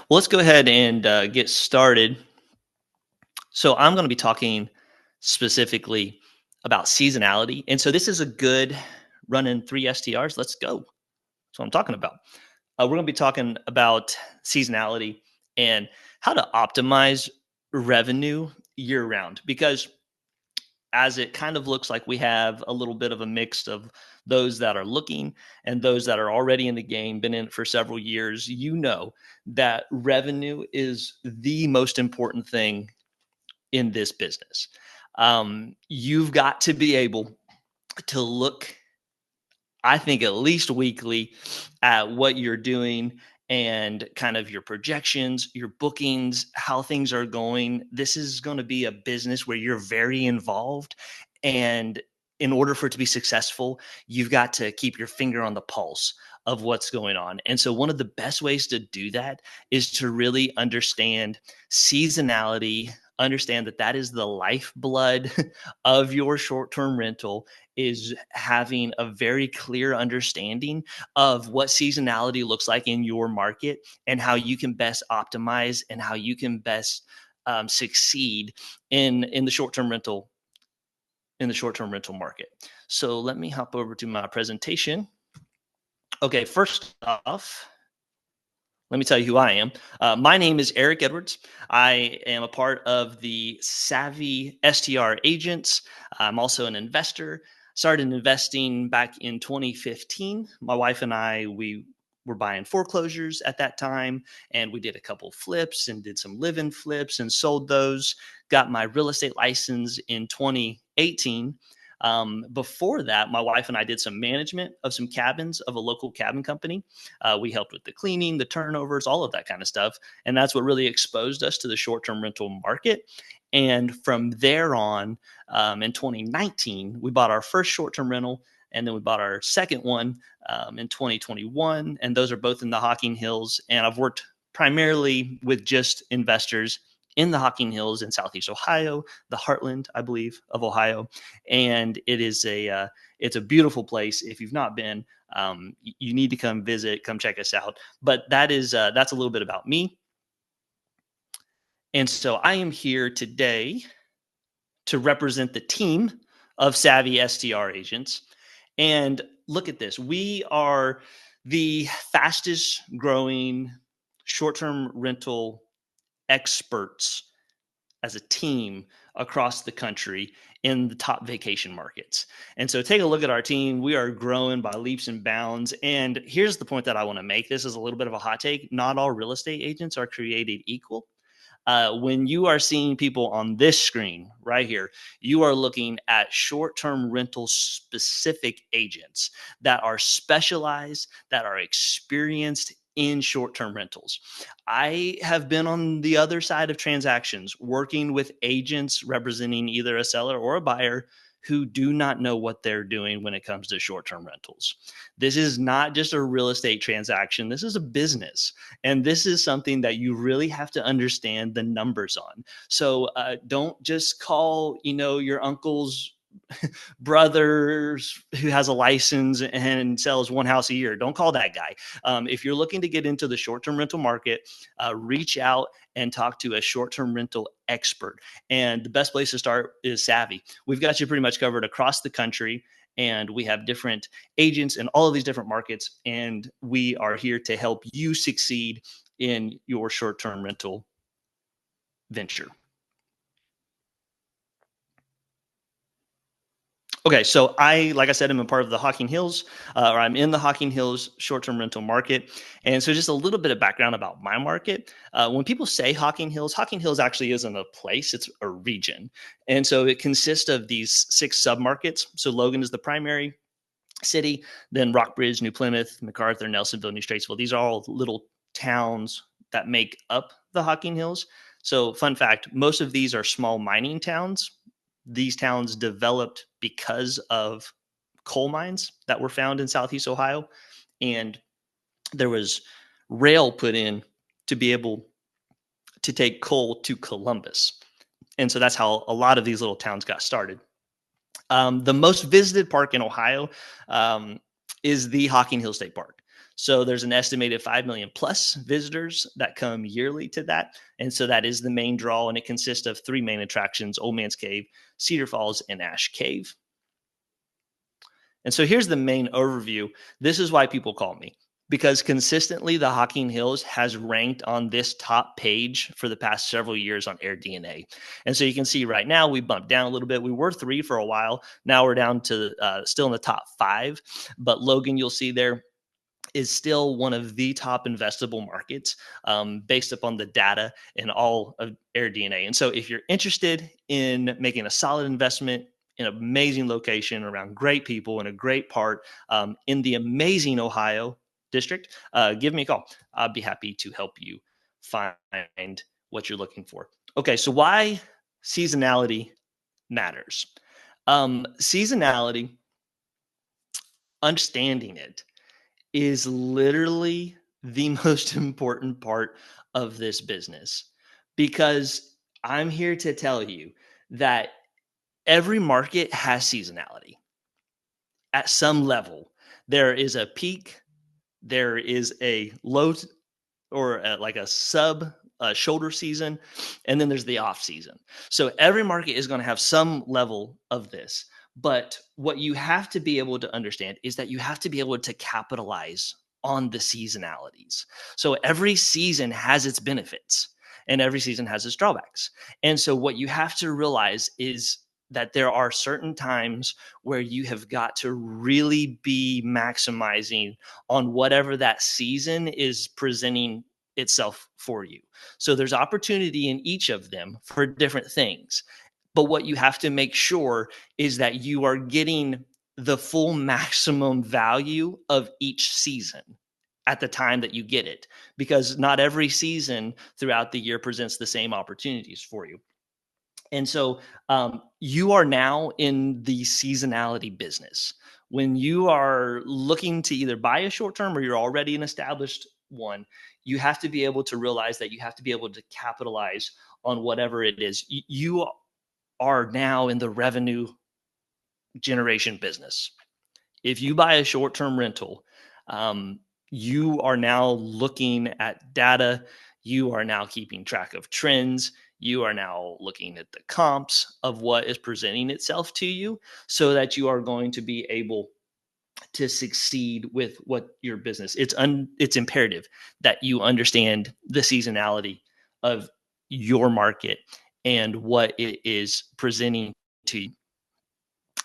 Well, let's go ahead and get started. So, I'm going to be talking specifically about seasonality. And so, this is a good running three STRs. Let's go. That's what I'm talking about. We're going to be talking about seasonality and how to optimize revenue year round because as it kind of looks like we have a little bit of a mix of those that are looking and those that are already in the game, been in it for several years, you know that revenue is the most important thing in this business. You've got to be able to look, I think, at least weekly at what you're doing and kind of your projections, your bookings, how things are going. This is going to be a business where you're very involved. And in order for it to be successful, you've got to keep your finger on the pulse of what's going on. And so, one of the best ways to do that is to really understand seasonality, understand that that is the lifeblood of your short term rental is having a very clear understanding of what seasonality looks like in your market and how you can best optimize and how you can best succeed in the short-term rental market. So let me hop over to my presentation. Okay, first off, let me tell you who I am. My name is Eric Edwards. I am a part of the Savvy STR agents. I'm also an investor. Started investing back in 2015. My wife and I, we were buying foreclosures at that time, and we did a couple flips and did some live-in flips and sold those. Got my real estate license in 2018. Before that, my wife and I did some management of some cabins of a local cabin company. We helped with the cleaning, the turnovers, all of that kind of stuff. And that's what really exposed us to the short term rental market. And from there on, in 2019, we bought our first short term rental. And then we bought our second one in 2021. And those are both in the Hocking Hills. And I've worked primarily with just investors in the Hocking Hills in Southeast Ohio, the heartland, I believe, of Ohio. And it's a beautiful place. If you've not been, you need to come visit, come check us out. But that's a little bit about me. And so I am here today to represent the team of Savvy STR agents. And look at this. We are the fastest growing short-term rental experts as a team across the country in the top vacation markets. And so take a look at our team. We are growing by leaps and bounds. And here's the point that I want to make. This is a little bit of a hot take. Not all real estate agents are created equal. When you are seeing people on this screen right here, you are looking at short-term rental specific agents that are specialized, that are experienced in short-term rentals. I have been on the other side of transactions, working with agents representing either a seller or a buyer who do not know what they're doing when it comes to short-term rentals. This is not just a real estate transaction. This is a business. And this is something that you really have to understand the numbers on. So don't just call, your uncle's brothers who has a license and sells one house a year. Don't call that guy. If you're looking to get into the short-term rental market, reach out and talk to a short-term rental expert. And the best place to start is Savvy. We've got you pretty much covered across the country. And we have different agents in all of these different markets. And we are here to help you succeed in your short-term rental venture. Okay, so like I said, I'm a part of the Hocking Hills, or I'm in the Hocking Hills short-term rental market. And so just a little bit of background about my market. When people say Hocking Hills actually isn't a place, it's a region. And so it consists of these 6 submarkets. So Logan is the primary city, then Rockbridge, New Plymouth, MacArthur, Nelsonville, New Statesville. These are all little towns that make up the Hocking Hills. So fun fact, most of these are small mining towns. These towns developed because of coal mines that were found in Southeast Ohio. And there was rail put in to be able to take coal to Columbus. And so that's how a lot of these little towns got started. The most visited park in Ohio is the Hocking Hill State Park. So there's an estimated 5 million plus visitors that come yearly to that. And so that is the main draw. And it consists of three main attractions: Old Man's Cave, Cedar Falls, and Ash Cave. And so here's the main overview. This is why people call me, because consistently the Hocking Hills has ranked on this top page for the past several years on AirDNA. And so you can see right now we bumped down a little bit. We were three for a while. Now we're down to still in the top five. But Logan, you'll see there, is still one of the top investable markets based upon the data and all of AirDNA. And so if you're interested in making a solid investment in an amazing location around great people in a great part in the amazing Ohio district, give me a call. I'll be happy to help you find what you're looking for. Okay, so why seasonality matters. Seasonality, understanding it, is literally the most important part of this business, because I'm here to tell you that every market has seasonality at some level. There is a peak, there is a low or like a sub shoulder season, and then there's the off season. So every market is going to have some level of this. But what you have to be able to understand is that you have to be able to capitalize on the seasonalities. So every season has its benefits and every season has its drawbacks. And so what you have to realize is that there are certain times where you have got to really be maximizing on whatever that season is presenting itself for you. So there's opportunity in each of them for different things. But what you have to make sure is that you are getting the full maximum value of each season at the time that you get it, because not every season throughout the year presents the same opportunities for you. And so you are now in the seasonality business. When you are looking to either buy a short term or you're already an established one, you have to be able to realize that you have to be able to capitalize on whatever it is. You are now in the revenue generation business. If you buy a short term rental, um, you are now looking at data. You are now keeping track of trends. You are now looking at the comps of what is presenting itself to you so that you are going to be able to succeed with what your business. It's imperative that you understand the seasonality of your market and what it is presenting to you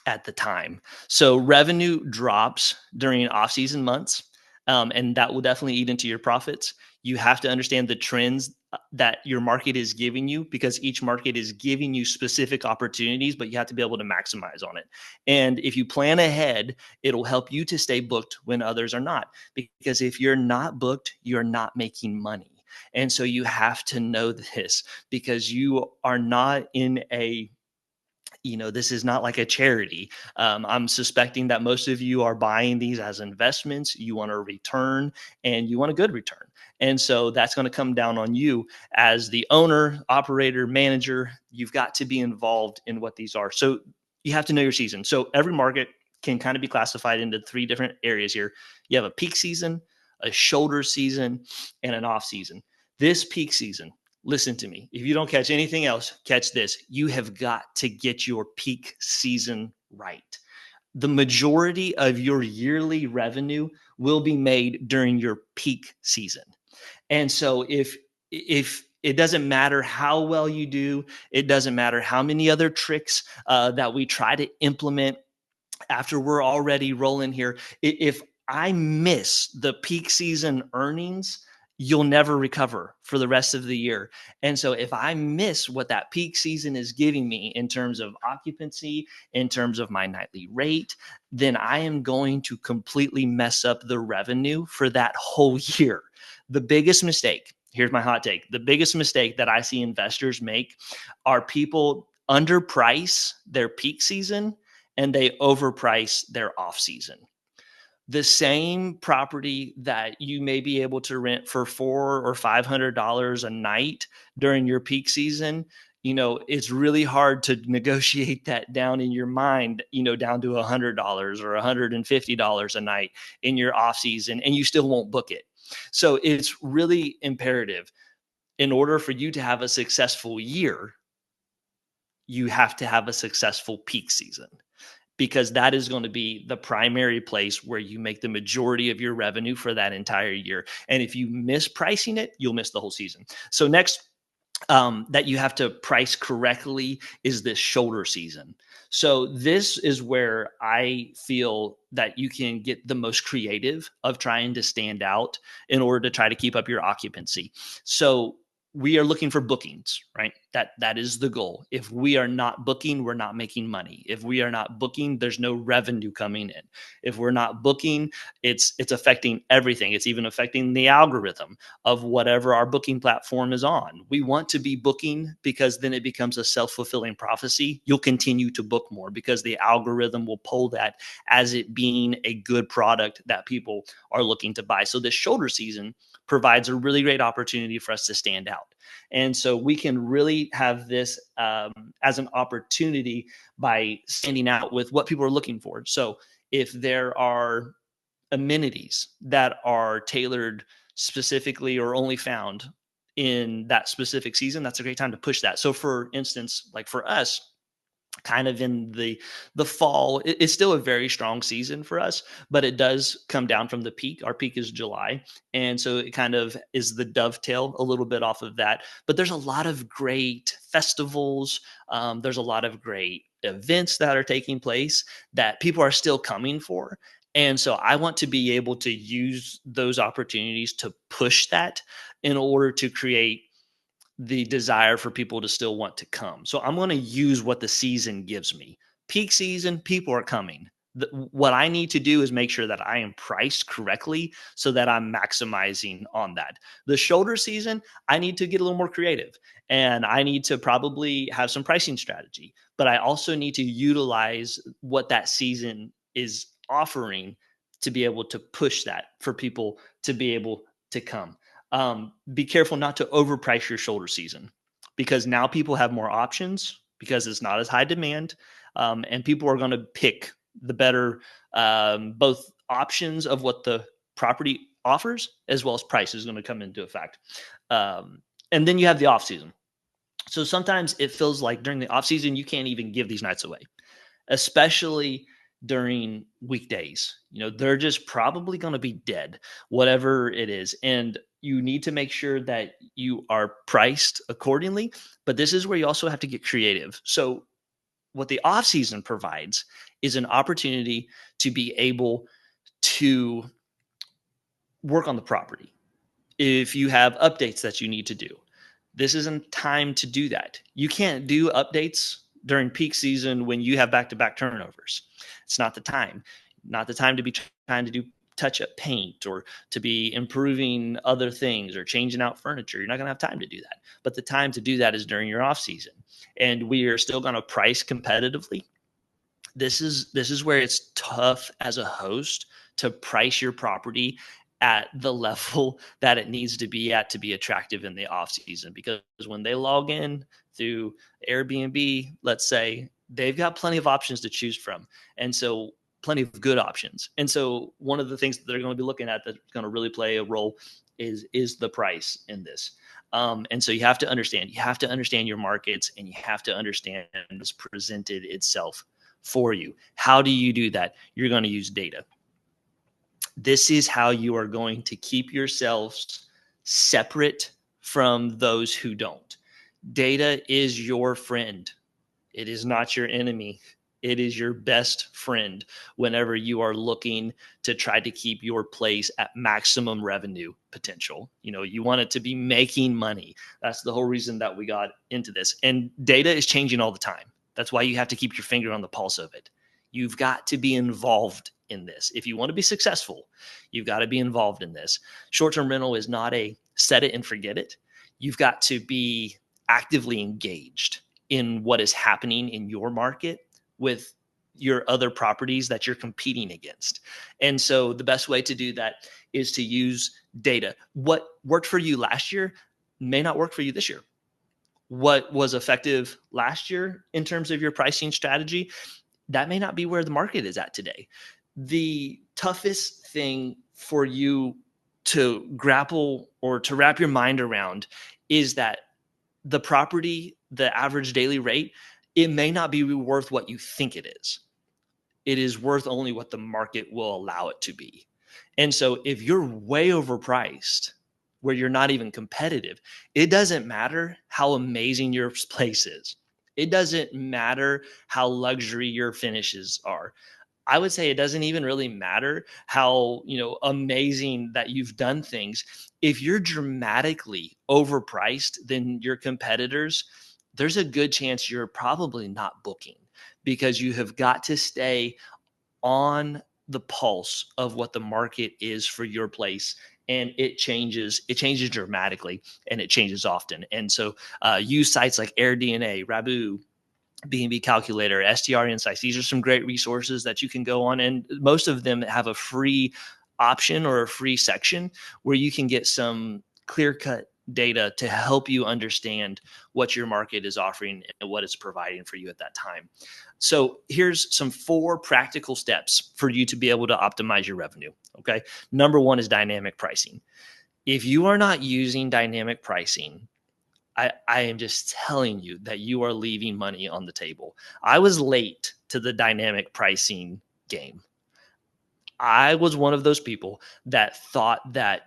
at the time. So revenue drops during off-season months, and that will definitely eat into your profits. You have to understand the trends that your market is giving you, because each market is giving you specific opportunities, but you have to be able to maximize on it. And if you plan ahead, it'll help you to stay booked when others are not. Because if you're not booked, you're not making money. And so you have to know this, because you are not in a, this is not like a charity. I'm suspecting that most of you are buying these as investments. You want a return and you want a good return. And so that's going to come down on you as the owner, operator, manager. You've got to be involved in what these are. So you have to know your season. So every market can kind of be classified into three different areas here. You have a peak season, a shoulder season, and an off season. This peak season, listen to me. If you don't catch anything else, catch this. You have got to get your peak season right. The majority of your yearly revenue will be made during your peak season. And so if it doesn't matter how well you do, it doesn't matter how many other tricks that we try to implement after we're already rolling here. If I miss the peak season earnings, you'll never recover for the rest of the year. And so if I miss what that peak season is giving me in terms of occupancy, in terms of my nightly rate, then I am going to completely mess up the revenue for that whole year. The biggest mistake, here's my hot take. The biggest mistake that I see investors make are people underprice their peak season and they overprice their off season. The same property that you may be able to rent for $400 or $500 a night during your peak season, it's really hard to negotiate that down in your mind, down to $100 or $150 a night in your off season, and you still won't book it. So it's really imperative, in order for you to have a successful year, you have to have a successful peak season, because that is going to be the primary place where you make the majority of your revenue for that entire year. And if you miss pricing it, you'll miss the whole season. So next, that you have to price correctly is this shoulder season. So this is where I feel that you can get the most creative of trying to stand out in order to try to keep up your occupancy. So we are looking for bookings, right? That is the goal. If we are not booking, we're not making money. If we are not booking, there's no revenue coming in. If we're not booking, it's affecting everything. It's even affecting the algorithm of whatever our booking platform is on. We want to be booking, because then it becomes a self-fulfilling prophecy. You'll continue to book more because the algorithm will pull that as it being a good product that people are looking to buy. So this shoulder season provides a really great opportunity for us to stand out. And so we can really have this as an opportunity by standing out with what people are looking for. So if there are amenities that are tailored specifically or only found in that specific season, that's a great time to push that. So for instance, like for us, kind of in the fall, it's still a very strong season for us, but it does come down from the peak. Our peak is July, and so it kind of is the dovetail a little bit off of that. But there's a lot of great festivals, there's a lot of great events that are taking place that people are still coming for. And so I want to be able to use those opportunities to push that in order to create the desire for people to still want to come. So I'm going to use what the season gives me. Peak season, people are coming. What I need to do is make sure that I am priced correctly so that I'm maximizing on that. The shoulder season, I need to get a little more creative, and I need to probably have some pricing strategy, but I also need to utilize what that season is offering to be able to push that for people to be able to come. Be careful not to overprice your shoulder season, because now people have more options because it's not as high demand, and people are going to pick the better, both options of what the property offers as well as price is going to come into effect. And then you have the off season. So sometimes it feels like during the off season you can't even give these nights away, especially during weekdays. They're just probably going to be dead, whatever it is. And you need to make sure that you are priced accordingly. But this is where you also have to get creative. So, what the off season provides is an opportunity to be able to work on the property. If you have updates that you need to do, this isn't time to do that. You can't do updates during peak season when you have back-to-back turnovers. It's not the time. Not the time to be trying to do touch-up paint or to be improving other things or changing out furniture. You're not going to have time to do that. But the time to do that is during your off season. And we are still going to price competitively. This is where it's tough as a host to price your property at the level that it needs to be at to be attractive in the off season, because when they log in through Airbnb, let's say, they've got plenty of options to choose from, and so plenty of good options. And so one of the things that they're going to be looking at that's going to really play a role is the price in this. And so you have to understand your markets, and you have to understand what's presented itself for you. How do you do that? You're going to use data. This is how you are going to keep yourselves separate from those who don't. Data is your friend. It is not your enemy. It is your best friend whenever you are looking to try to keep your place at maximum revenue potential. You want it to be making money. That's the whole reason that we got into this. And data is changing all the time. That's why you have to keep your finger on the pulse of it. You've got to be involved in this. If you want to be successful, you've got to be involved in this. Short-term rental is not a set it and forget it. You've got to be actively engaged in what is happening in your market with your other properties that you're competing against. And so the best way to do that is to use data. What worked for you last year may not work for you this year. what was effective last year in terms of your pricing strategy, that may not be where the market is at today. The toughest thing for you to grapple or to wrap your mind around is that the property, the average daily rate, it may not be worth what you think it is. It is worth only what the market will allow it to be. And so if you're way overpriced, where you're not even competitive, it doesn't matter how amazing your place is. It doesn't matter how luxury your finishes are. I would say it doesn't even really matter how, amazing that you've done things. If you're dramatically overpriced than your competitors, there's a good chance you're probably not booking, because you have got to stay on the pulse of what the market is for your place. And it changes dramatically, and it changes often. And so use sites like AirDNA, Rabu, B&B Calculator, STR Insights. These are some great resources that you can go on, and most of them have a free option or a free section where you can get some clear-cut data to help you understand what your market is offering and what it's providing for you at that time. So here's some 4 practical steps for you to be able to optimize your revenue. Okay. Number 1 is dynamic pricing. If you are not using dynamic pricing, I am just telling you that you are leaving money on the table. I was late to the dynamic pricing game. I was one of those people that thought that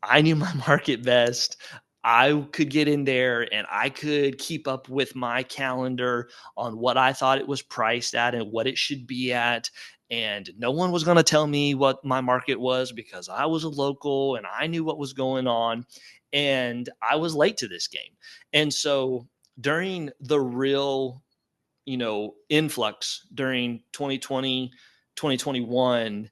I knew my market best. I could get in there and I could keep up with my calendar on what I thought it was priced at and what it should be at. And no one was going to tell me what my market was, because I was a local and I knew what was going on. And I was late to this game. And so during the real, influx during 2020, 2021,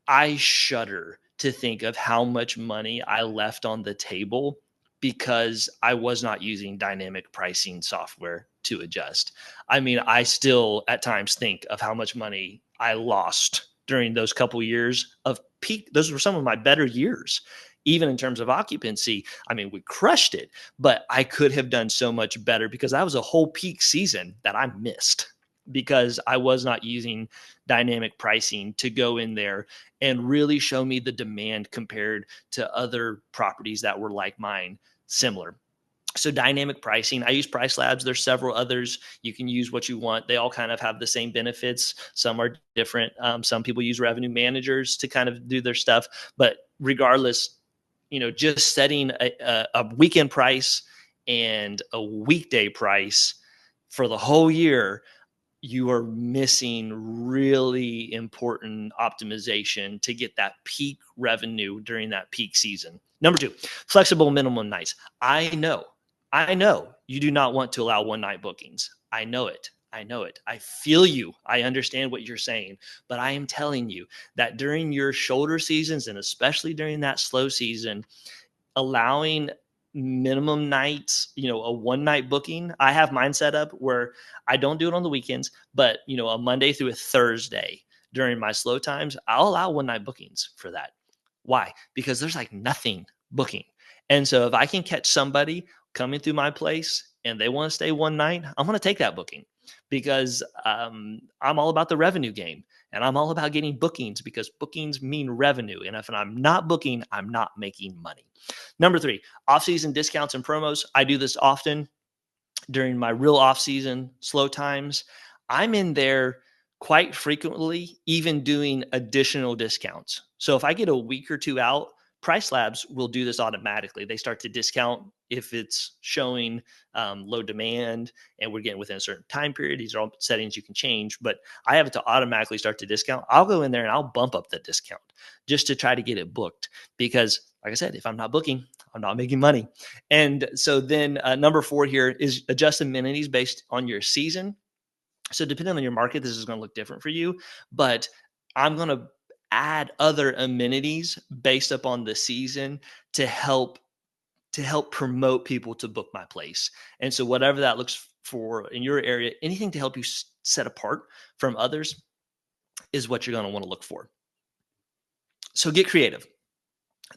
I shudder to think of how much money I left on the table because I was not using dynamic pricing software to adjust. I mean, I still at times think of how much money I lost during those couple years of peak. Those were some of my better years, even in terms of occupancy. I mean, we crushed it, but I could have done so much better because that was a whole peak season that I missed because I was not using dynamic pricing to go in there and really show me the demand compared to other properties that were like mine, similar. So dynamic pricing, I use Price Labs. There's several others. You can use what you want. They all kind of have the same benefits. Some are different. Some people use revenue managers to kind of do their stuff. But regardless, just setting a weekend price and a weekday price for the whole year, you are missing really important optimization to get that peak revenue during that peak season. Number 2, flexible minimum nights. I know you do not want to allow one night bookings. I know it. I know it. I feel you. I understand what you're saying, but I am telling you that during your shoulder seasons, and especially during that slow season, allowing minimum nights, a one night booking. I have mine set up where I don't do it on the weekends, but a Monday through a Thursday during my slow times, I'll allow one night bookings for that. Why? Because there's like nothing booking. And so if I can catch somebody coming through my place and they want to stay one night, I'm going to take that booking because I'm all about the revenue game. And I'm all about getting bookings because bookings mean revenue. And if I'm not booking, I'm not making money. Number 3, off-season discounts and promos. I do this often during my real off-season slow times. I'm in there quite frequently, even doing additional discounts. So if I get a week or 2 out, Price Labs will do this automatically. They start to discount if it's showing low demand and we're getting within a certain time period. These are all settings you can change, but I have it to automatically start to discount. I'll go in there and I'll bump up the discount just to try to get it booked because, like I said, if I'm not booking, I'm not making money. And so then number 4 here is adjust amenities based on your season. So depending on your market, this is going to look different for you, but I'm going to add other amenities based upon the season to help promote people to book my place. And so whatever that looks for in your area, anything to help you set apart from others is what you're going to want to look for. So get creative.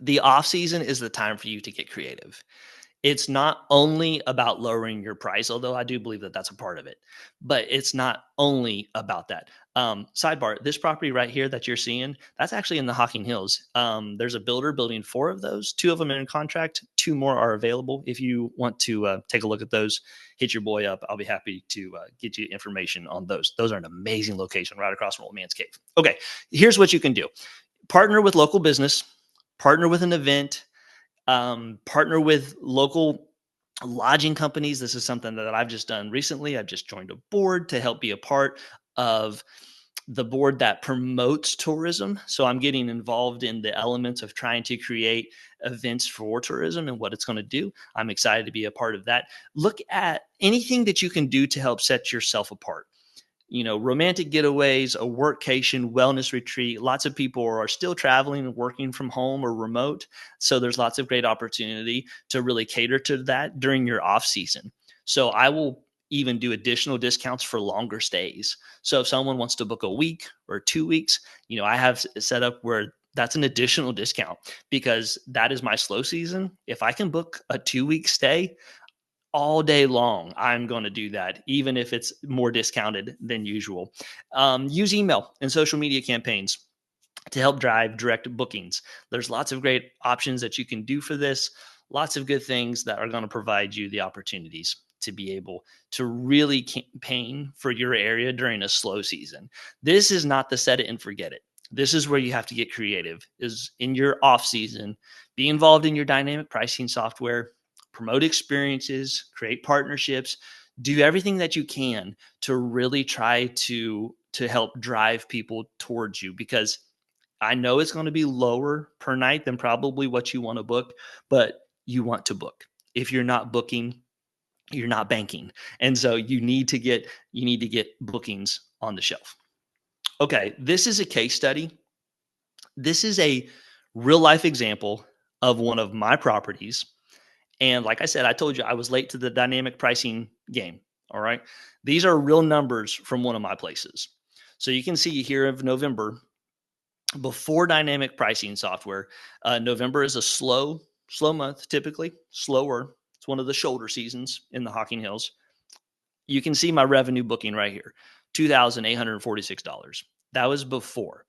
The off season is the time for you to get creative. It's not only about lowering your price, although I do believe that that's a part of it, but it's not only about that. Sidebar: this property right here that you're seeing, that's actually in the Hocking Hills. There's a builder building 4 of those. 2 of them are in contract. 2 more are available. If you want to take a look at those, hit your boy up. I'll be happy to get you information on those. Those are an amazing location right across from Old Man's Cave. Okay, here's what you can do: partner with local business, partner with an event, partner with local lodging companies. This is something that I've just done recently. I've just joined a board to help be a part of the board that promotes tourism. So I'm getting involved in the elements of trying to create events for tourism and what it's going to do. I'm excited to be a part of that. Look at anything that you can do to help set yourself apart. Romantic getaways, a workcation, wellness retreat. Lots of people are still traveling and working from home or remote. So there's lots of great opportunity to really cater to that during your off season. So I will even do additional discounts for longer stays. So if someone wants to book a week or 2 weeks, I have set up where that's an additional discount because that is my slow season. If I can book a 2 week stay, all day long, I'm going to do that, even if it's more discounted than usual. Use email and social media campaigns to help drive direct bookings. There's lots of great options that you can do for this. Lots of good things that are going to provide you the opportunities to be able to really campaign for your area during a slow season. This is not the set it and forget it. This is where you have to get creative, is in your off season. Be involved in your dynamic pricing software, promote experiences, create partnerships, do everything that you can to really try to help drive people towards you, because I know it's going to be lower per night than probably what you want to book, but you want to book. If you're not booking, you're not banking. And so you need to get bookings on the shelf. Okay, this is a case study. This is a real life example of one of my properties. And like I said, I told you I was late to the dynamic pricing game. All right. These are real numbers from one of my places. So you can see here of November, before dynamic pricing software, November is a slow month, typically slower. It's one of the shoulder seasons in the Hocking Hills. You can see my revenue booking right here, $2,846. That was before.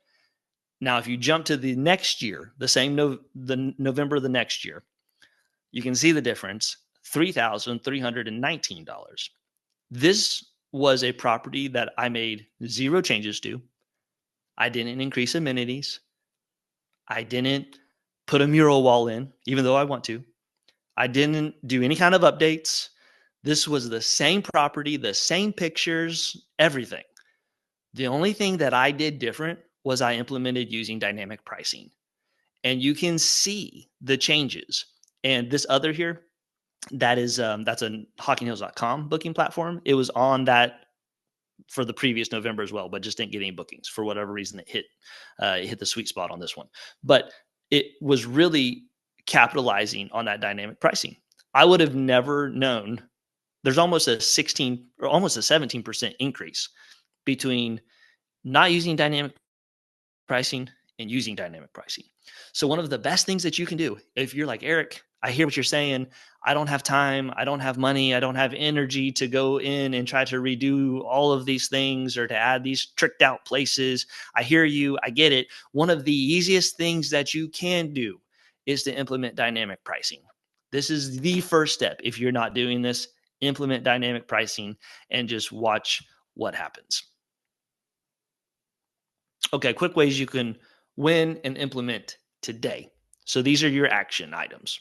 Now, if you jump to the next year, the November of the next year, you can see the difference, $3,319. This was a property that I made 0 changes to. I didn't increase amenities. I didn't put a mural wall in, even though I want to. I didn't do any kind of updates. This was the same property, the same pictures, everything. The only thing that I did different was I implemented using dynamic pricing. And you can see the changes. And this other here, that's a hockinghills.com booking platform. It was on that for the previous November as well, but just didn't get any bookings for whatever reason. It hit the sweet spot on this one, but it was really capitalizing on that dynamic pricing. I would have never known. There's almost a 16 or almost a 17% increase between not using dynamic pricing and using dynamic pricing. So one of the best things that you can do, if you're like, Eric, I hear what you're saying, I don't have time, I don't have money, I don't have energy to go in and try to redo all of these things or to add these tricked out places. I hear you, I get it. One of the easiest things that you can do is to implement dynamic pricing. This is the first step. If you're not doing this, implement dynamic pricing and just watch what happens. Okay, quick ways you can win and implement today. So these are your action items.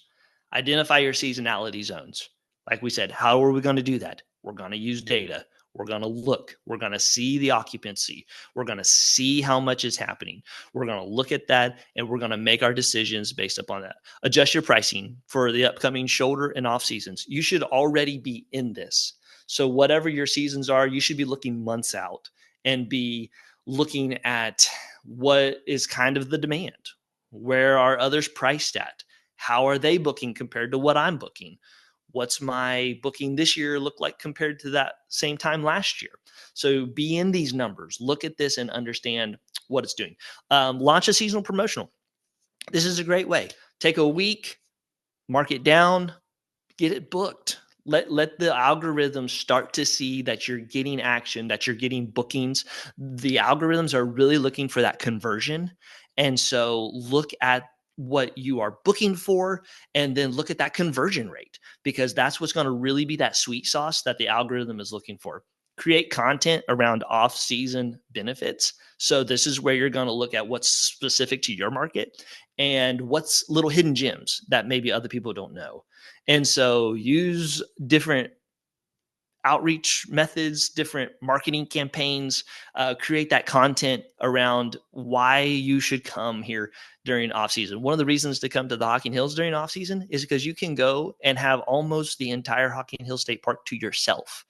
Identify your seasonality zones. Like we said, how are we going to do that? We're going to use data. We're going to look. We're going to see the occupancy. We're going to see how much is happening. We're going to look at that and we're going to make our decisions based upon that. Adjust your pricing for the upcoming shoulder and off seasons. You should already be in this. So whatever your seasons are, you should be looking months out and be looking at what is kind of the demand. Where are others priced at? How are they booking compared to what I'm booking? What's my booking this year look like compared to that same time last year? So be in these numbers, look at this and understand what it's doing. Launch a seasonal promotional. This is a great way. Take a week, mark it down, get it booked. Let the algorithms start to see that you're getting action, that you're getting bookings. The algorithms are really looking for that conversion. And so look at what you are booking for and then look at that conversion rate, because that's what's going to really be that sweet sauce that the algorithm is looking for. Create content around off-season benefits. So this is where you're going to look at what's specific to your market and what's little hidden gems that maybe other people don't know. And so use different outreach methods, different marketing campaigns, create that content around why you should come here during off season. One of the reasons to come to the Hocking Hills during off season is because you can go and have almost the entire Hocking Hills State Park to yourself.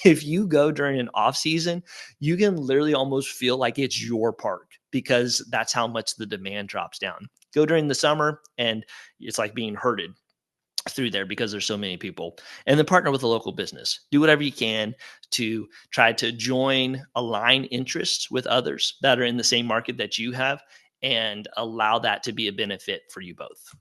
If you go during an off season, you can literally almost feel like it's your park because that's how much the demand drops down. Go during the summer and it's like being herded through there because there's so many people. And then partner with a local business. Do whatever you can to try to align interests with others that are in the same market that you have, and allow that to be a benefit for you both.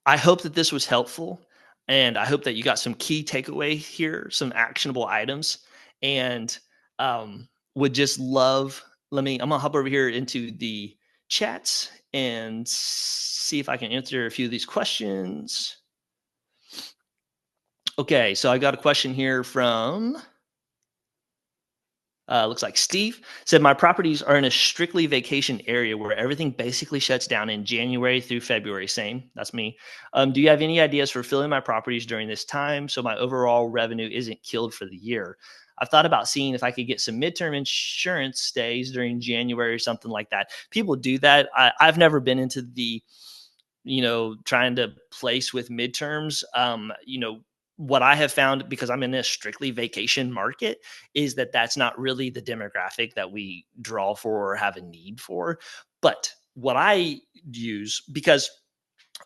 I hope that this was helpful, and I hope that you got some key takeaway here, some actionable items, and would just love. I'm gonna hop over here into the chats and see if I can answer a few of these questions. Okay, so I got a question here from looks like Steve said, my properties are in a strictly vacation area where everything basically shuts down in January through February. Same, that's me. Do you have any ideas for filling my properties during this time so my overall revenue isn't killed for the year? I've thought about seeing if I could get some midterm insurance stays during January or something like that. People do that. I've never been into the trying to place with midterms. What I have found, because I'm in a strictly vacation market, is that that's not really the demographic that we draw for or have a need for. But what I use, because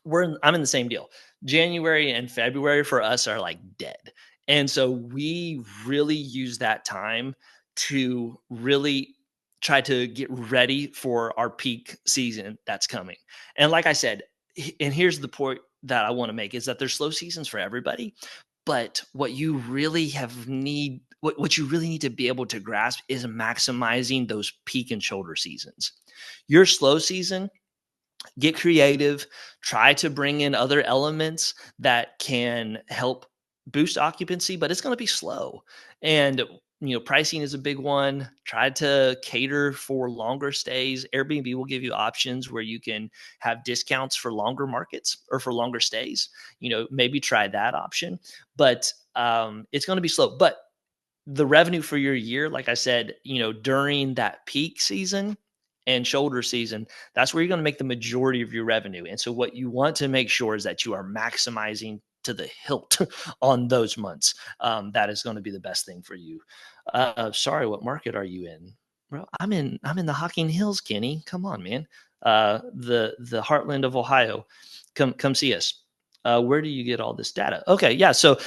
I'm in the same deal. January and February for us are like dead. And so we really use that time to really try to get ready for our peak season that's coming. And like I said, and here's the point that I want to make, is that there's slow seasons for everybody. But what you really need to be able to grasp is maximizing those peak and shoulder seasons. Your slow season, get creative, try to bring in other elements that can help boost occupancy, but it's going to be slow. And pricing is a big one. Try to cater for longer stays. Airbnb will give you options where you can have discounts for longer markets or for longer stays. Maybe try that option, but it's going to be slow. But the revenue for your year, like I said, during that peak season and shoulder season, that's where you're going to make the majority of your revenue. And so what you want to make sure is that you are maximizing to the hilt on those months. That is going to be the best thing for you. Sorry, what market are you in? Bro, I'm in the Hocking Hills, Kenny. Come on, man. The heartland of Ohio. Come see us. Where do you get all this data? Okay, yeah. So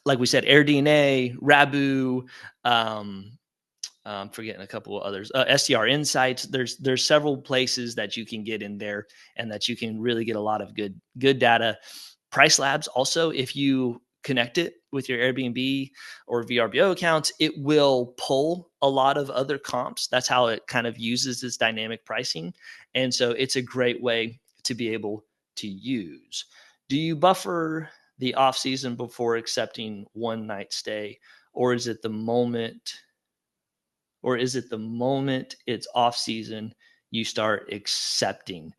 like we said, AirDNA, Rabu, um, I'm forgetting a couple of others. STR Insights. There's several places that you can get in there, and that you can really get a lot of good data. Price Labs also, if you connect it with your Airbnb or VRBO accounts, it will pull a lot of other comps. That's how it kind of uses this dynamic pricing, and so it's a great way to be able to use. Do you buffer the off season before accepting one night stay, or is it the moment? Or is it the moment it's off season you start accepting?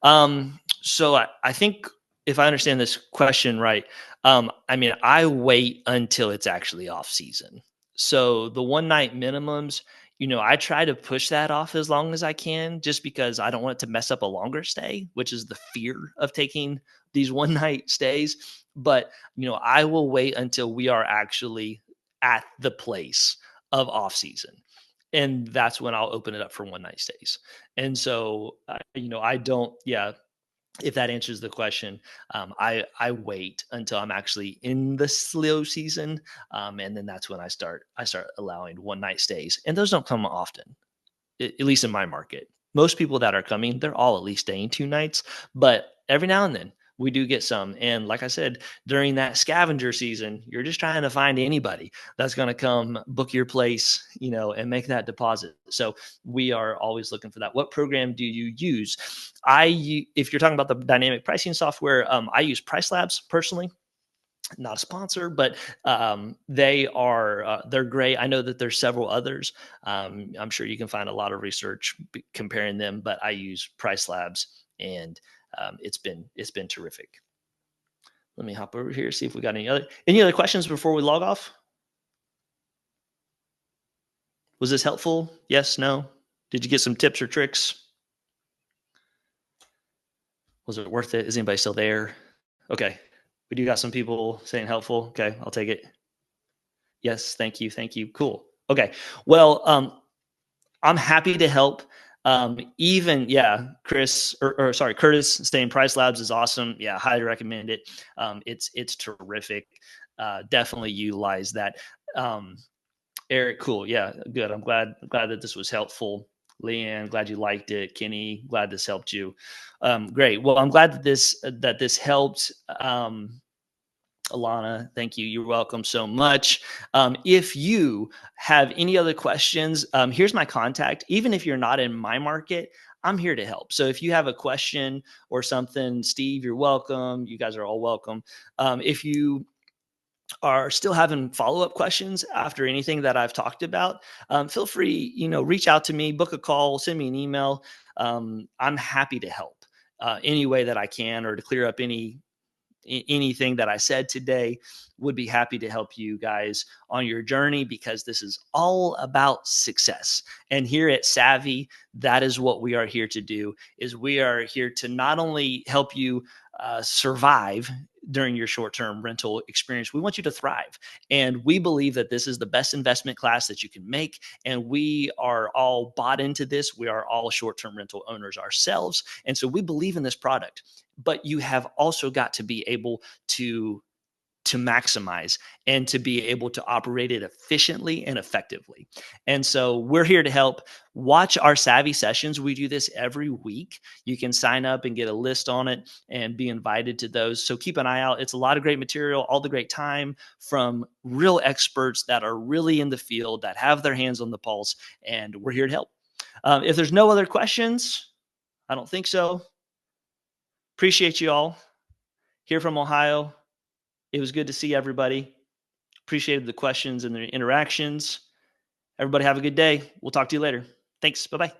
So I think if I understand this question right, I mean, I wait until it's actually off season. So the one night minimums, I try to push that off as long as I can, just because I don't want it to mess up a longer stay, which is the fear of taking these one night stays. But, I will wait until we are actually at the place of off season, and that's when I'll open it up for one night stays. And so, I don't, yeah. If that answers the question, I wait until I'm actually in the slow season, and then that's when I start allowing one night stays, and those don't come often. at least in my market. Most people that are coming, they're all at least staying 2 nights, but every now and then we do get some. And like I said, during that scavenger season, you're just trying to find anybody that's going to come book your place, and make that deposit. So we are always looking for that. What program do you use? If you're talking about the dynamic pricing software, I use Price Labs personally. Not a sponsor, but they're great. I know that there's several others. I'm sure you can find a lot of research comparing them, but I use Price Labs, and it's been terrific. Let me hop over here, see if we got any other questions before we log off. Was this helpful? Yes, no? Did you get some tips or tricks? Was it worth it? Is anybody still there? Okay. We do got some people saying helpful. Okay, I'll take it. Yes, thank you, thank you. Cool. Okay. Well, I'm happy to help. Even yeah, Chris or sorry, Curtis saying Price Labs is awesome. Yeah, highly recommend it. It's terrific. Definitely utilize that. Um, Eric, cool. Yeah, good. I'm glad that this was helpful. Leanne, glad you liked it. Kenny, glad this helped you. Great. Well, I'm glad that this helped. Alana, thank you. You're welcome so much. If you have any other questions, here's my contact. Even if you're not in my market, I'm here to help. So if you have a question or something, Steve, you're welcome. You guys are all welcome. If you are still having follow-up questions after anything that I've talked about, feel free, reach out to me, book a call, send me an email. I'm happy to help any way that I can, or to clear up anything that I said today. Would be happy to help you guys on your journey, because this is all about success. And here at Savvy, that is what we are here to do. Is we are here to not only help you survive during your short-term rental experience, we want you to thrive. And we believe that this is the best investment class that you can make. And we are all bought into this. We are all short-term rental owners ourselves. And so we believe in this product. But you have also got to be able to maximize and to be able to operate it efficiently and effectively. And so we're here to help. Watch our Savvy sessions. We do this every week. You can sign up and get a list on it and be invited to those. So keep an eye out. It's a lot of great material, all the great time from real experts that are really in the field, that have their hands on the pulse, and we're here to help. If there's no other questions, I don't think so. Appreciate you all. Here from Ohio. It was good to see everybody. Appreciated the questions and the interactions. Everybody have a good day. We'll talk to you later. Thanks. Bye-bye.